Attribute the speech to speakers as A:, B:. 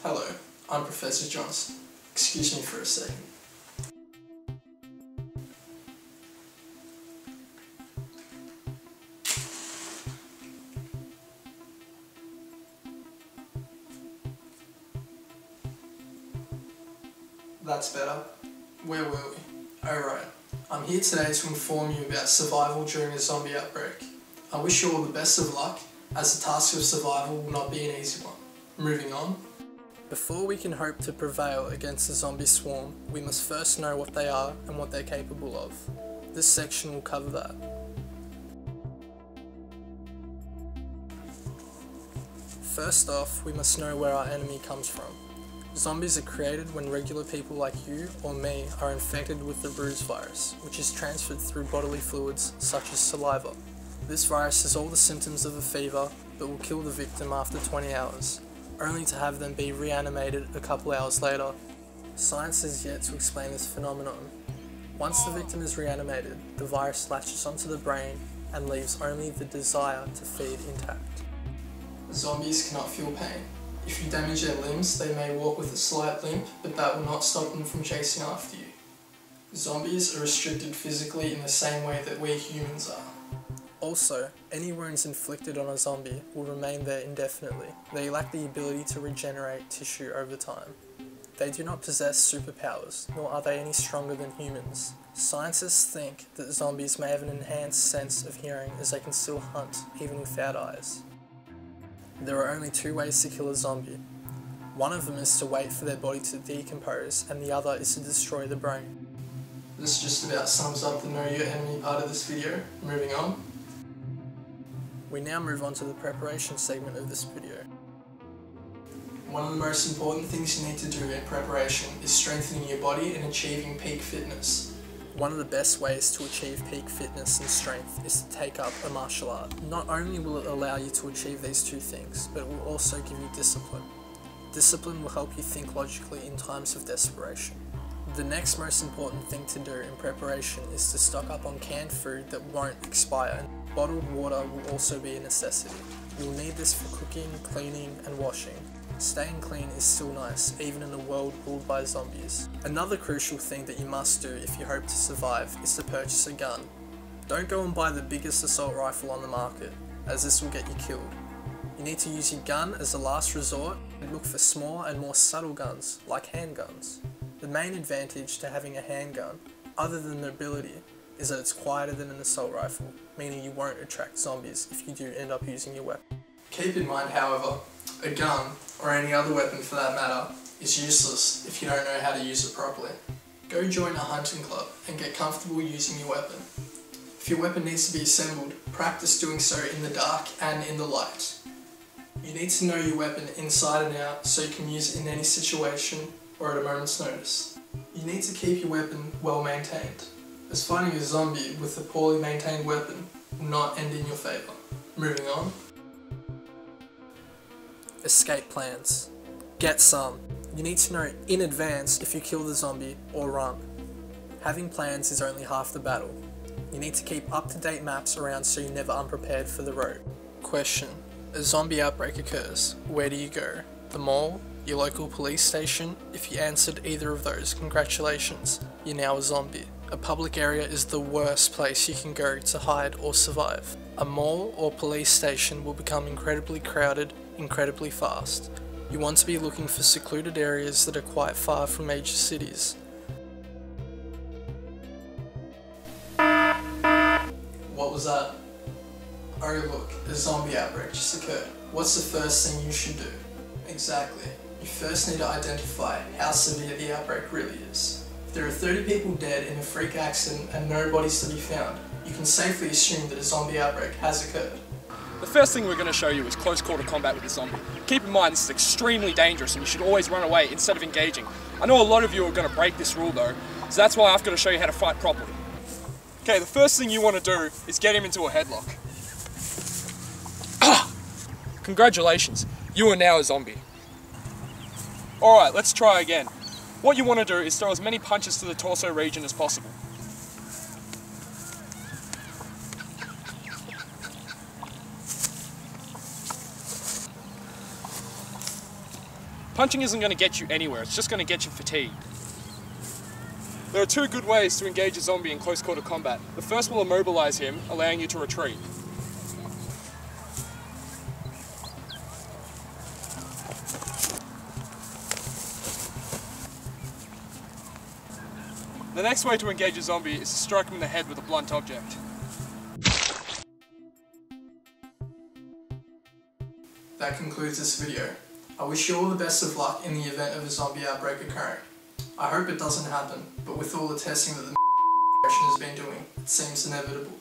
A: Hello, I'm Professor Johnson. Excuse me for a second. That's better. Where were we? Alright, I'm here today to inform you about survival during a zombie outbreak. I wish you all the best of luck, as the task of survival will not be an easy one. Moving on. Before we can hope to prevail against the zombie swarm, we must first know what they are and what they're capable of. This section will cover that. First off, we must know where our enemy comes from. Zombies are created when regular people like you or me are infected with the bruise virus, which is transferred through bodily fluids such as saliva. This virus has all the symptoms of a fever, but will kill the victim after 20 hours, only to have them be reanimated a couple hours later. Science has yet to explain this phenomenon. Once the victim is reanimated, the virus latches onto the brain and leaves only the desire to feed intact. Zombies cannot feel pain. If you damage their limbs, they may walk with a slight limp, but that will not stop them from chasing after you. Zombies are restricted physically in the same way that we humans are. Also, any wounds inflicted on a zombie will remain there indefinitely. They lack the ability to regenerate tissue over time. They do not possess superpowers, nor are they any stronger than humans. Scientists think that zombies may have an enhanced sense of hearing as they can still hunt, even without eyes. There are only two ways to kill a zombie. One of them is to wait for their body to decompose, and the other is to destroy the brain. This just about sums up the know your enemy part of this video. Moving on. We now move on to the preparation segment of this video. One of the most important things you need to do in preparation is strengthening your body and achieving peak fitness. One of the best ways to achieve peak fitness and strength is to take up a martial art. Not only will it allow you to achieve these two things, but it will also give you discipline. Discipline will help you think logically in times of desperation. The next most important thing to do in preparation is to stock up on canned food that won't expire. Bottled water will also be a necessity. You'll need this for cooking, cleaning, and washing. Staying clean is still nice, even in a world ruled by zombies. Another crucial thing that you must do if you hope to survive is to purchase a gun. Don't go and buy the biggest assault rifle on the market, as this will get you killed. You need to use your gun as a last resort and look for smaller and more subtle guns, like handguns. The main advantage to having a handgun, other than the ability, is that it's quieter than an assault rifle, meaning you won't attract zombies if you do end up using your weapon. Keep in mind, however, a gun, or any other weapon for that matter, is useless if you don't know how to use it properly. Go join a hunting club and get comfortable using your weapon. If your weapon needs to be assembled, practice doing so in the dark and in the light. You need to know your weapon inside and out so you can use it in any situation or at a moment's notice. You need to keep your weapon well maintained, as fighting a zombie with a poorly maintained weapon will not end in your favour. Moving on. Escape plans. Get some. You need to know in advance if you kill the zombie or run. Having plans is only half the battle. You need to keep up-to-date maps around so you're never unprepared for the road. Question. A zombie outbreak occurs. Where do you go? The mall? Your local police station? If you answered either of those, congratulations. You're now a zombie. A public area is the worst place you can go to hide or survive. A mall or police station will become incredibly crowded incredibly fast. You want to be looking for secluded areas that are quite far from major cities. What was that? Oh look, a zombie outbreak just occurred. What's the first thing you should do? Exactly. You first need to identify how severe the outbreak really is. If there are 30 people dead in a freak accident and no bodies to be found, you can safely assume that a zombie outbreak has occurred.
B: The first thing we're going to show you is close quarter combat with the zombie. Keep in mind this is extremely dangerous and you should always run away instead of engaging. I know a lot of you are going to break this rule though, so that's why I've got to show you how to fight properly. Okay, the first thing you want to do is get him into a headlock. Congratulations, you are now a zombie. Alright, let's try again. What you want to do is throw as many punches to the torso region as possible. Punching isn't going to get you anywhere, it's just going to get you fatigued. There are two good ways to engage a zombie in close quarter combat. The first will immobilize him, allowing you to retreat. The next way to engage a zombie is to strike him in the head with a blunt object.
A: That concludes this video. I wish you all the best of luck in the event of a zombie outbreak occurring. I hope it doesn't happen, but with all the testing that the has been doing, it seems inevitable.